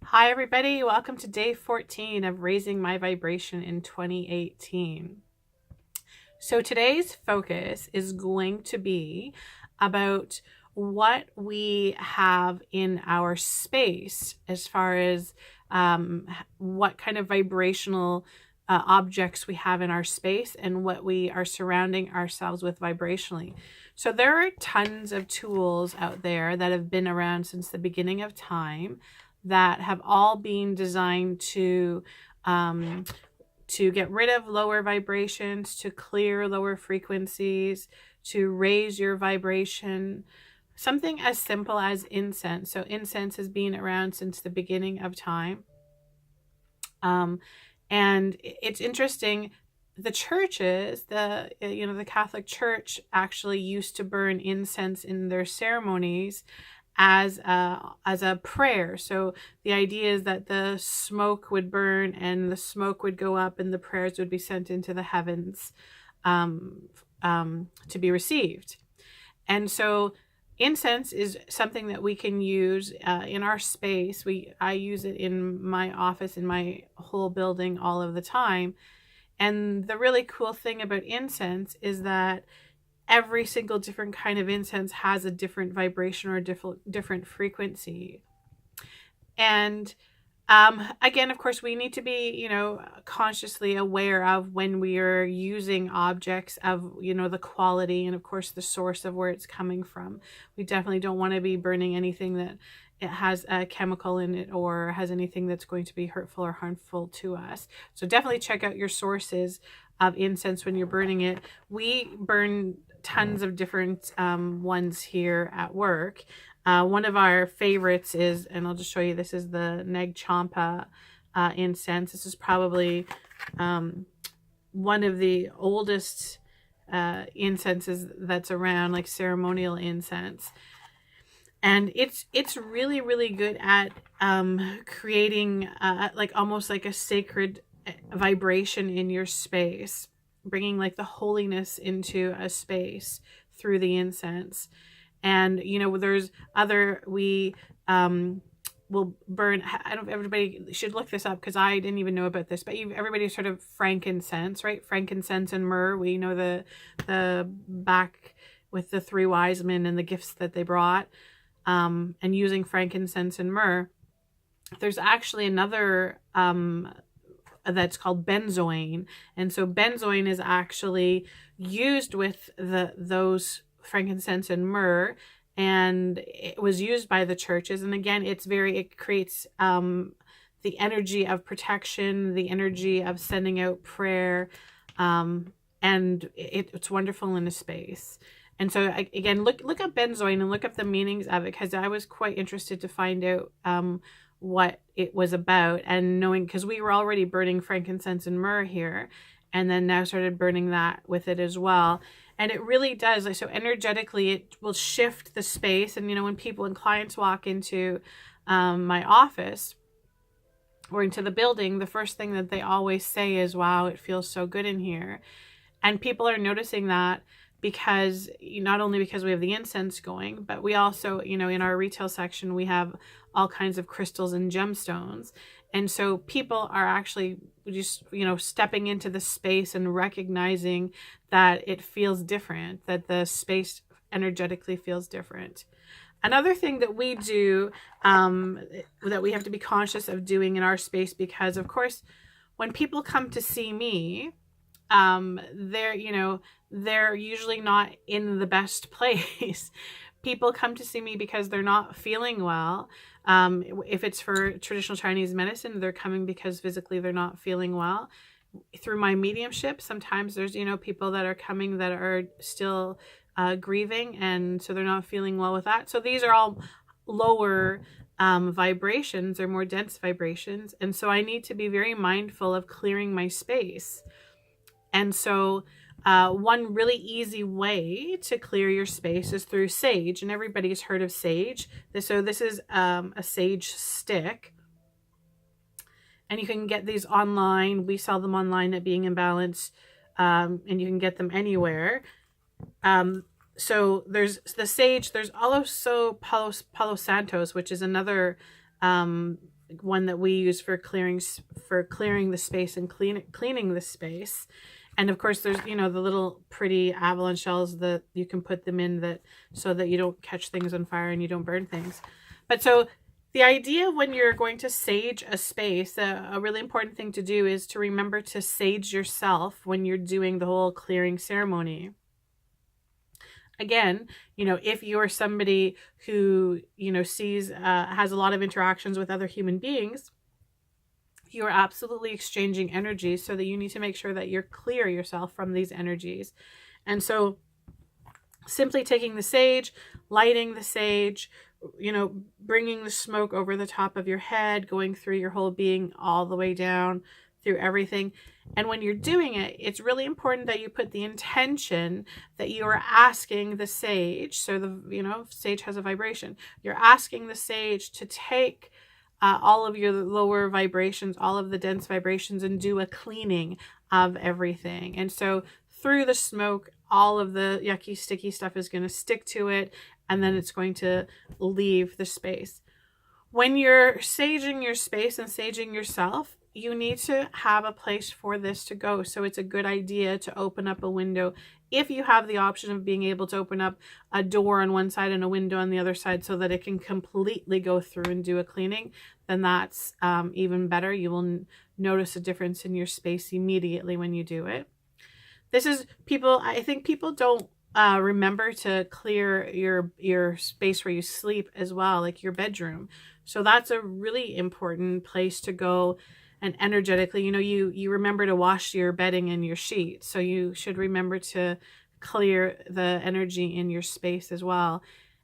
Hi, everybody. Welcome to day 14 of Raising My Vibration in 2018. So, today's focus is going to be about what we have in our space as far as what kind of vibrational objects we have in our space and what we are surrounding ourselves with vibrationally. So, there are tons of tools out there that have been around since the beginning of time that have all been designed to get rid of lower vibrations, to clear lower frequencies, to raise your vibration. Something as simple as incense. So incense has been around since the beginning of time. And it's interesting. The churches, the Catholic Church actually used to burn incense in their ceremonies as a prayer. So the idea is that the smoke would burn and the smoke would go up and the prayers would be sent into the heavens to be received. And so incense is something that we can use in our space. I use it in my office, in my whole building all of the time. And the really cool thing about incense is that every single different kind of incense has a different vibration or different frequency. And again, of course, we need to be, consciously aware of when we are using objects of, the quality and, of course, the source of where it's coming from. We definitely don't want to be burning anything that it has a chemical in it or has anything that's going to be hurtful or harmful to us. So definitely check out your sources of incense when you're burning it. We burn tons of different ones here at work. One of our favorites is, and I'll just show you, this is the Nag Champa incense. This is probably one of the oldest incenses that's around, like ceremonial incense. And it's really, really good at creating like almost like a sacred vibration in your space, bringing like the holiness into a space through the incense. And there's we will burn. I don't. Everybody should look this up because I didn't even know about this. But everybody's heard of frankincense, right? Frankincense and myrrh. We know the back with the three wise men and the gifts that they brought, and using frankincense and myrrh. There's actually another that's called benzoin, and so benzoin is actually used with those frankincense and myrrh, and it was used by the churches. And again, it creates the energy of protection, the energy of sending out prayer, and it's wonderful in a space. And so again, look up benzoin and look up the meanings of it, because I was quite interested to find out what it was about, and knowing, because we were already burning frankincense and myrrh here, and then now started burning that with it as well. And it really does, like, so energetically it will shift the space. And when clients walk into my office or into the building, the first thing that they always say is, wow, it feels so good in here. And people are noticing that, because not only because we have the incense going, but we also, in our retail section, we have all kinds of crystals and gemstones. And so people are actually just, stepping into the space and recognizing that it feels different, that the space energetically feels different. Another thing that we do, that we have to be conscious of doing in our space, because of course, when people come to see me, they're usually not in the best place. People come to see me because they're not feeling well. If it's for traditional Chinese medicine, they're coming because physically they're not feeling well. Through my mediumship, sometimes there's, people that are coming that are still grieving, and so they're not feeling well with that. So these are all lower vibrations, or more dense vibrations. And so I need to be very mindful of clearing my space. And so one really easy way to clear your space is through sage. And everybody's heard of sage. So this is a sage stick. And you can get these online. We sell them online at Being in Balance. And you can get them anywhere. So there's the sage. There's also Palo Santos, which is another one that we use for clearing the space and cleaning the space. And of course, there's, the little pretty abalone shells that you can put them in, that so that you don't catch things on fire and you don't burn things. But so the idea when you're going to sage a space, a really important thing to do is to remember to sage yourself when you're doing the whole clearing ceremony. Again, if you're somebody who, sees, has a lot of interactions with other human beings, you are absolutely exchanging energy, so that you need to make sure that you're clear yourself from these energies. And so simply taking the sage, lighting the sage, bringing the smoke over the top of your head, going through your whole being all the way down through everything. And when you're doing it, it's really important that you put the intention that you are asking the sage. So sage has a vibration. You're asking the sage to take all of your lower vibrations, all of the dense vibrations, and do a cleaning of everything. And so through the smoke, all of the yucky, sticky stuff is going to stick to it, and then it's going to leave the space. When you're saging your space and saging yourself, you need to have a place for this to go. So it's a good idea to open up a window. If you have the option of being able to open up a door on one side and a window on the other side so that it can completely go through and do a cleaning, then that's even better. You will notice a difference in your space immediately when you do it. I think people don't remember to clear your space where you sleep as well, like your bedroom. So that's a really important place to go. And energetically, you remember to wash your bedding and your sheets. So you should remember to clear the energy in your space as well.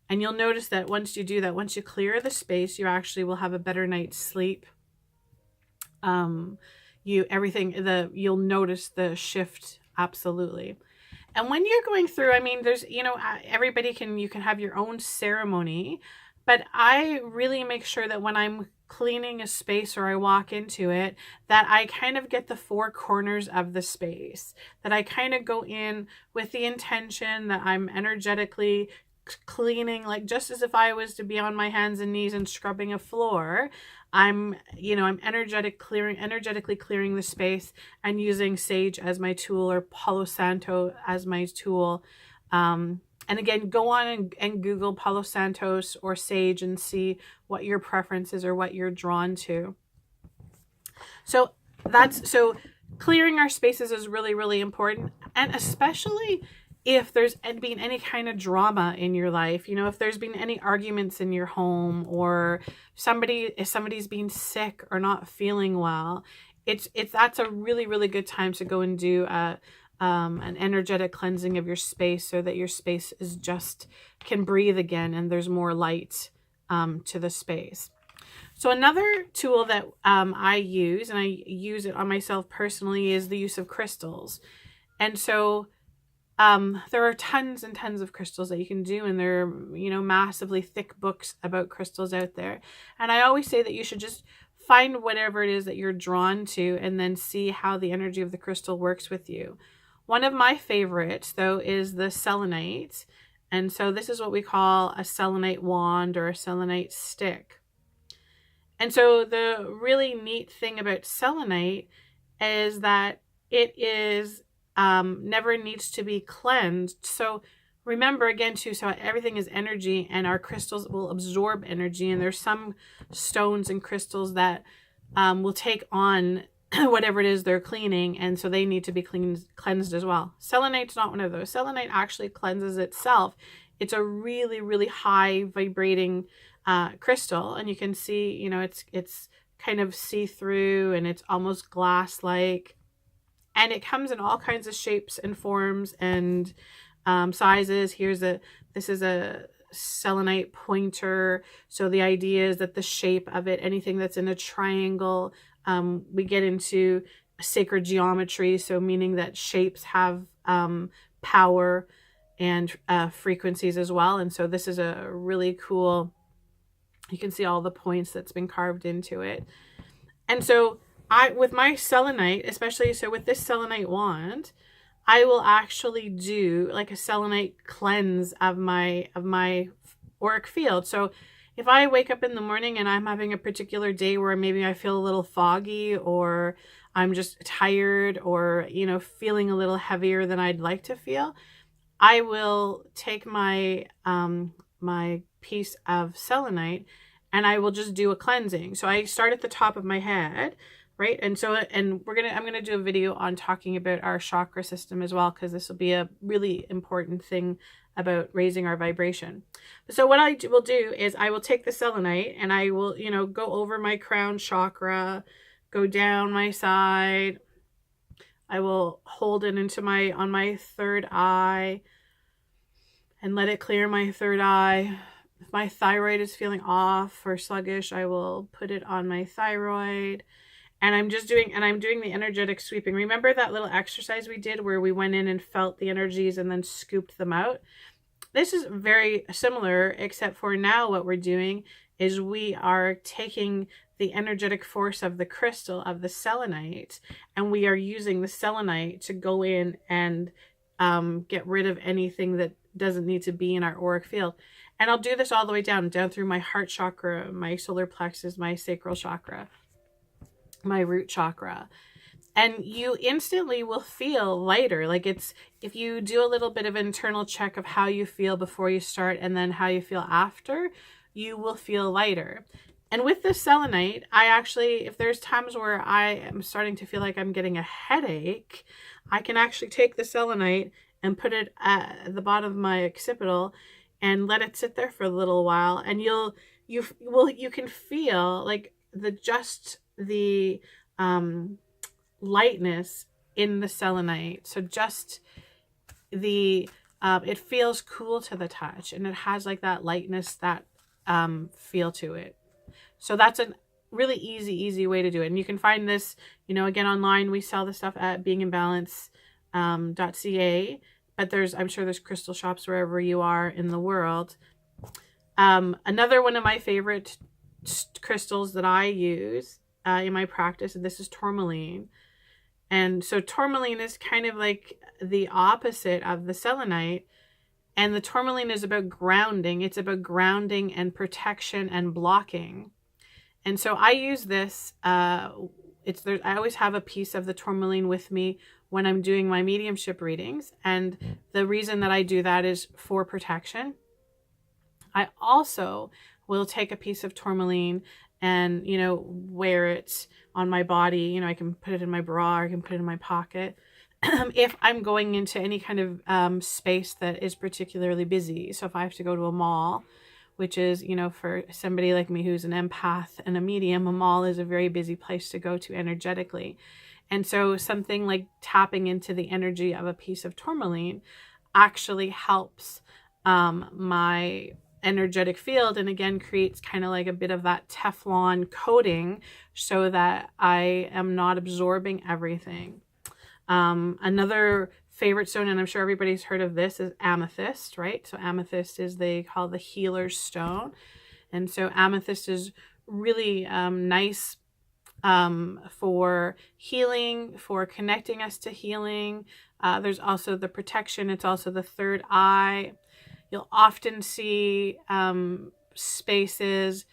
And you'll notice that once you do that, once you clear the space, you actually will have a better night's sleep. You'll notice the shift. Absolutely. And when you're going through, there's, you can have your own ceremony, but I really make sure that when I'm cleaning a space or I walk into it, that I kind of get the four corners of the space, that I kind of go in with the intention that I'm energetically cleaning, like just as if I was to be on my hands and knees and scrubbing a floor. I'm energetically clearing the space and using sage as my tool, or Palo Santo as my tool. And again, go on and Google Palo Santos or sage and see what your preference is or what you're drawn to. So clearing our spaces is really, really important. And especially if there's been any kind of drama in your life, if there's been any arguments in your home, or if somebody's been sick or not feeling well, that's a really, really good time to go and do an energetic cleansing of your space, so that your space can breathe again and there's more light to the space. So another tool that I use, and I use it on myself personally, is the use of crystals. And so there are tons and tons of crystals that you can do, and there are, massively thick books about crystals out there. And I always say that you should just find whatever it is that you're drawn to, and then see how the energy of the crystal works with you. One of my favorites, though, is the selenite. And so this is what we call a selenite wand or a selenite stick. And so the really neat thing about selenite is that it is never needs to be cleansed. So remember again too, so everything is energy, and our crystals will absorb energy. And there's some stones and crystals that will take on whatever it is they're cleaning, and so they need to be cleansed as well. Selenite's not one of those. Selenite actually cleanses itself. It's a really, really high vibrating crystal, and you can see, it's kind of see-through, and it's almost glass-like, and it comes in all kinds of shapes and forms and sizes. This is a selenite pointer. So the idea is that the shape of it, anything that's in a triangle, we get into sacred geometry, so meaning that shapes have power and frequencies as well. And so this is a really cool, you can see all the points that's been carved into it. And so with my selenite, especially, so with this selenite wand, I will actually do like a selenite cleanse of my auric field. So if I wake up in the morning and I'm having a particular day where maybe I feel a little foggy, or I'm just tired, or, you know, feeling a little heavier than I'd like to feel, I will take my my piece of selenite and I will just do a cleansing. So I start at the top of my head, right? And so, and I'm gonna do a video on talking about our chakra system as well, because this will be a really important thing about raising our vibration. So what I will do is I will take the selenite and I will, you know, go over my crown chakra, go down my side. I will hold it into on my third eye and let it clear my third eye. If my thyroid is feeling off or sluggish, I will put it on my thyroid. And I'm doing the energetic sweeping. Remember that little exercise we did where we went in and felt the energies and then scooped them out? This is very similar, except for now what we're doing is we are taking the energetic force of the crystal, of the selenite, and we are using the selenite to go in and get rid of anything that doesn't need to be in our auric field. And I'll do this all the way down through my heart chakra, my solar plexus, my sacral chakra, my root chakra. And you instantly will feel lighter. Like, it's, if you do a little bit of internal check of how you feel before you start and then how you feel after, you will feel lighter. And with this selenite, I actually, if there's times where I am starting to feel like I'm getting a headache, I can actually take the selenite and put it at the bottom of my occipital and let it sit there for a little while. And you can feel like the lightness in the selenite. So just it feels cool to the touch, and it has like that lightness, that feel to it. So that's a really easy way to do it. And you can find this, you know, again, online. We sell the stuff at beinginbalance.ca, but I'm sure there's crystal shops wherever you are in the world. Another one of my favorite crystals that I use in my practice, and this is tourmaline. And so tourmaline is kind of like the opposite of the selenite. And the tourmaline is about grounding. It's about grounding and protection and blocking. And so I use this. I always have a piece of the tourmaline with me when I'm doing my mediumship readings. And the reason that I do that is for protection. I also will take a piece of tourmaline and, you know, wear it on my body. You know, I can put it in my bra, or I can put it in my pocket if I'm going into any kind of space that is particularly busy. So if I have to go to a mall, which is, you know, for somebody like me who's an empath and a medium, a mall is a very busy place to go to energetically. And so something like tapping into the energy of a piece of tourmaline actually helps my energetic field, and again creates kind of like a bit of that Teflon coating so that I am not absorbing everything. Another favorite stone, and I'm sure everybody's heard of this, is amethyst, right? So amethyst is, they call the healer's stone. And so amethyst is really nice for healing, for connecting us to healing. There's also the protection. It's also the third eye. You'll often see spaces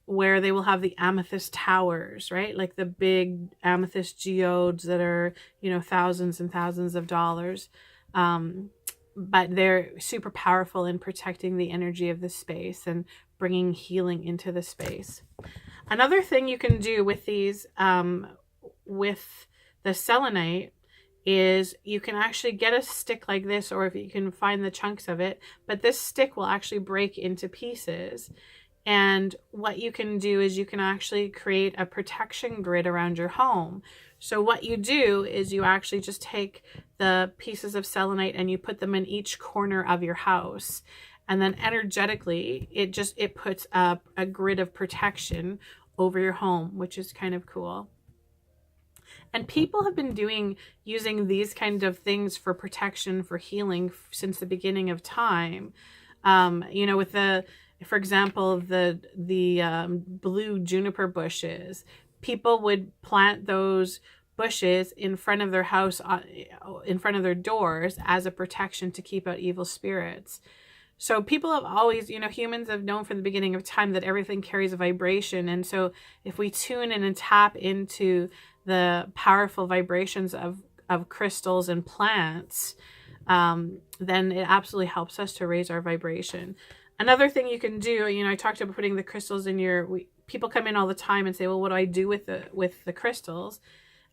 where they will have the amethyst towers, right? Like the big amethyst geodes that are, you know, thousands and thousands of dollars. But they're super powerful in protecting the energy of the space and bringing healing into the space. Another thing you can do with these, with the selenite, is you can actually get a stick like this, or if you can find the chunks of it, but this stick will actually break into pieces. And what you can do is you can actually create a protection grid around your home. So what you do is you actually just take the pieces of selenite and you put them in each corner of your house. And then energetically, it puts up a grid of protection over your home, which is kind of cool. And people have been using these kind of things for protection, for healing since the beginning of time. You know, with for example, the blue juniper bushes, people would plant those bushes in front of their house, in front of their doors, as a protection to keep out evil spirits. So people have always, humans have known from the beginning of time that everything carries a vibration. And so if we tune in and tap into the powerful vibrations of crystals and plants, then it absolutely helps us to raise our vibration. Another thing you can do, I talked about putting the crystals in people come in all the time and say, well, what do I do with the crystals?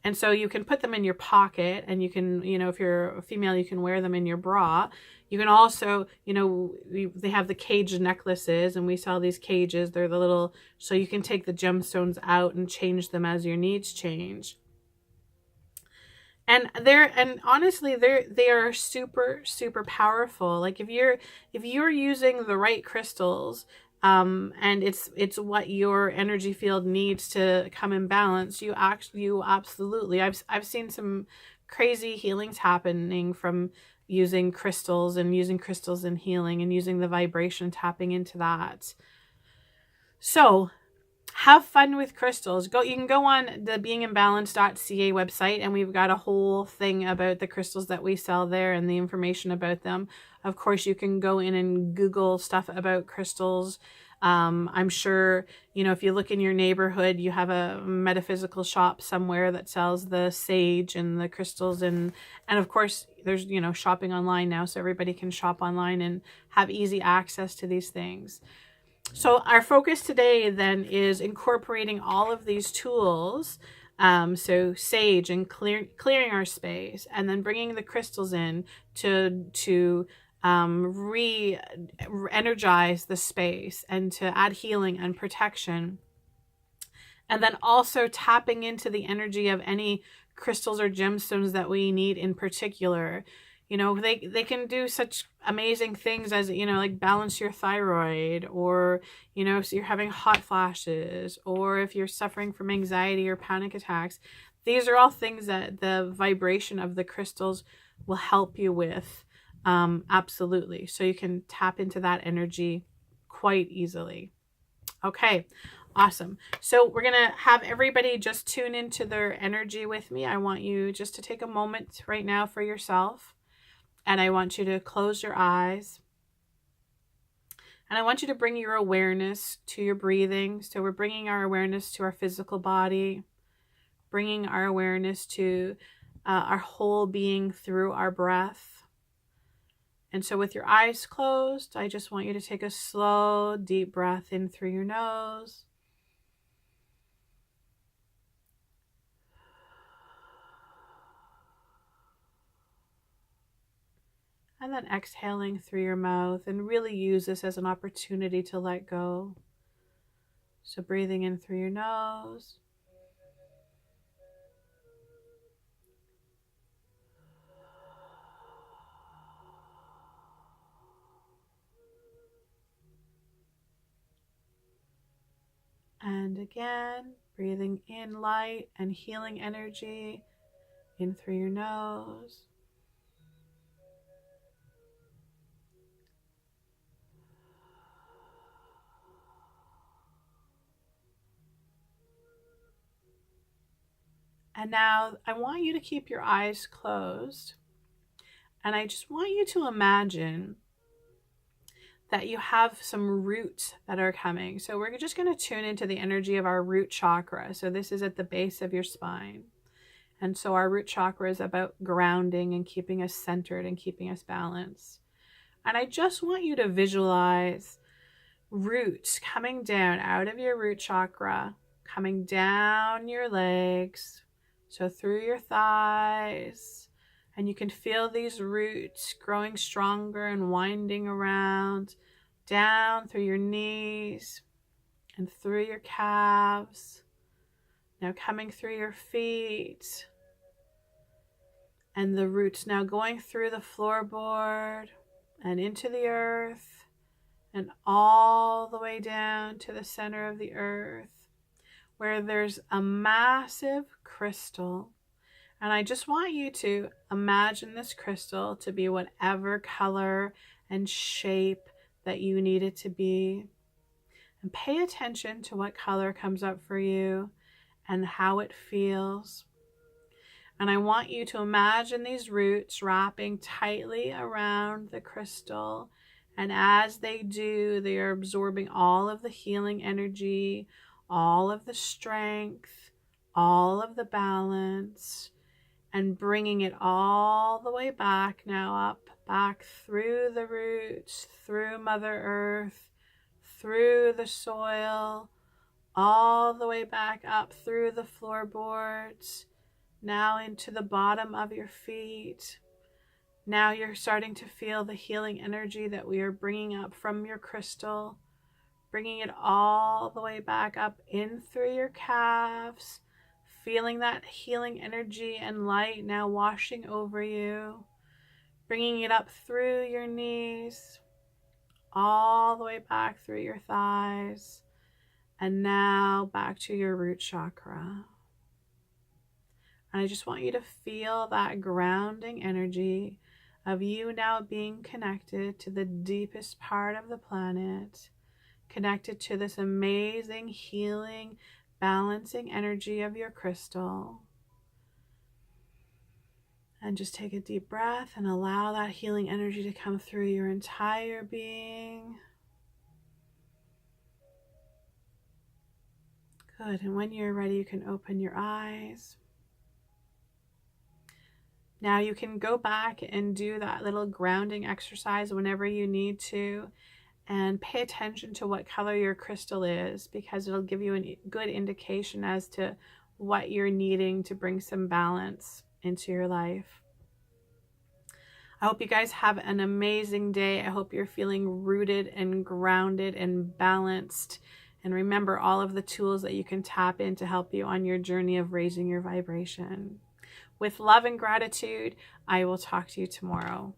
And so you can put them in your pocket, and you can, if you're a female, you can wear them in your bra. You can also, they have the cage necklaces, and we sell these cages. They're the little, so you can take the gemstones out and change them as your needs change. And honestly, they are super, super powerful. Like if you're using the right crystals, and it's what your energy field needs to come in balance, you absolutely, I've seen some crazy healings happening from using crystals and healing and using the vibration, tapping into that. So have fun with crystals. You can go on the beinginbalance.ca website, and we've got a whole thing about the crystals that we sell there and the information about them. Of course, you can go in and Google stuff about crystals. I'm sure, if you look in your neighborhood, you have a metaphysical shop somewhere that sells the sage and the crystals. And of course, there's, shopping online now, so everybody can shop online and have easy access to these things. So our focus today then is incorporating all of these tools. So sage and clearing our space, and then bringing the crystals in to re-energize the space and to add healing and protection. And then also tapping into the energy of any crystals or gemstones that we need in particular. They can do such amazing things as, like balance your thyroid, or, so you're having hot flashes, or if you're suffering from anxiety or panic attacks. These are all things that the vibration of the crystals will help you with. Absolutely. So you can tap into that energy quite easily. Okay. Awesome. So we're going to have everybody just tune into their energy with me. I want you just to take a moment right now for yourself. And I want you to close your eyes. And I want you to bring your awareness to your breathing. So we're bringing our awareness to our physical body, bringing our awareness to our whole being through our breath. And so with your eyes closed, I just want you to take a slow, deep breath in through your nose. And then exhaling through your mouth, and really use this as an opportunity to let go. So breathing in through your nose. And again, breathing in light and healing energy in through your nose. And now I want you to keep your eyes closed. And I just want you to imagine that you have some roots that are coming. So we're just going to tune into the energy of our root chakra. So this is at the base of your spine. And so our root chakra is about grounding and keeping us centered and keeping us balanced. And I just want you to visualize roots coming down out of your root chakra, coming down your legs, so through your thighs. And you can feel these roots growing stronger and winding around, down through your knees and through your calves. Now coming through your feet. And the roots now going through the floorboard and into the earth and all the way down to the center of the earth, where there's a massive crystal. And I just want you to imagine this crystal to be whatever color and shape that you need it to be. And pay attention to what color comes up for you and how it feels. And I want you to imagine these roots wrapping tightly around the crystal And as they do, they are absorbing all of the healing energy, all of the strength, all of the balance, and bringing it all the way back now, up, back through the roots, through Mother Earth, through the soil, all the way back up through the floorboards, now into the bottom of your feet. Now you're starting to feel the healing energy that we are bringing up from your crystal, bringing it all the way back up in through your calves, feeling that healing energy and light now washing over you, bringing it up through your knees, all the way back through your thighs, and now back to your root chakra. And I just want you to feel that grounding energy of you now being connected to the deepest part of the planet, connected to this amazing healing, balancing energy of your crystal. And just take a deep breath and allow that healing energy to come through your entire being. Good. And when you're ready, you can open your eyes. Now you can go back and do that little grounding exercise whenever you need to, and pay attention to what color your crystal is, because it'll give you a good indication as to what you're needing to bring some balance into your life. I hope you guys have an amazing day. I hope you're feeling rooted and grounded and balanced. And remember all of the tools that you can tap in to help you on your journey of raising your vibration. With love and gratitude, I will talk to you tomorrow.